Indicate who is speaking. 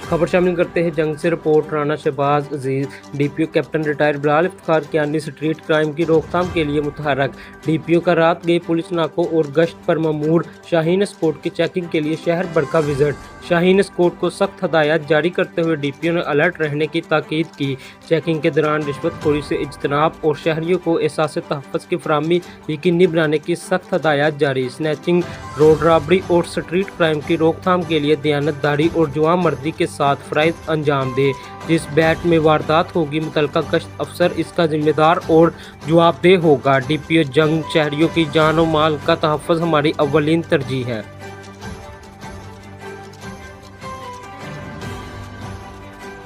Speaker 1: खबर शामिल करते हैं जंग से। रिपोर्ट Rana Shahbaz Aziz. DPO captain retired Bilal Iftikhar Kiyani street crime की रोकथाम के लिए मुतहरक। डीपीओ का रात गए पुलिस नाकों और गश्त पर ममूर। शाहीन स्पोर्ट की चेकिंग के लिए शहर भर का विजिट। शाहीन स्पोर्ट को सख्त हदायत जारी करते हुए डीपीओ ने अलर्ट रहने की ताकीद की। चेकिंग के दौरान रिश्वतखोरी से इज्तनाब और शहरियों को एहसास तहफ़्फ़ुज़ की फराहमी यकीनी बनाने की सख्त हदायत जारी। स्नैचिंग, रोड रॉबरी और स्ट्रीट क्राइम की रोकथाम के लिए दयानतदारी और जवानमर्दी के साथ फ़राइज़ अंजाम दे। जिस बैट में वारदात होगी मुतल्लिका गश्त अफसर इसका जिम्मेदार और जवाबदेह होगा। डीपीओ जंग। शहरियों की जान और माल का तहफ़्फ़ुज़ हमारी अव्वलीन तरजीह है।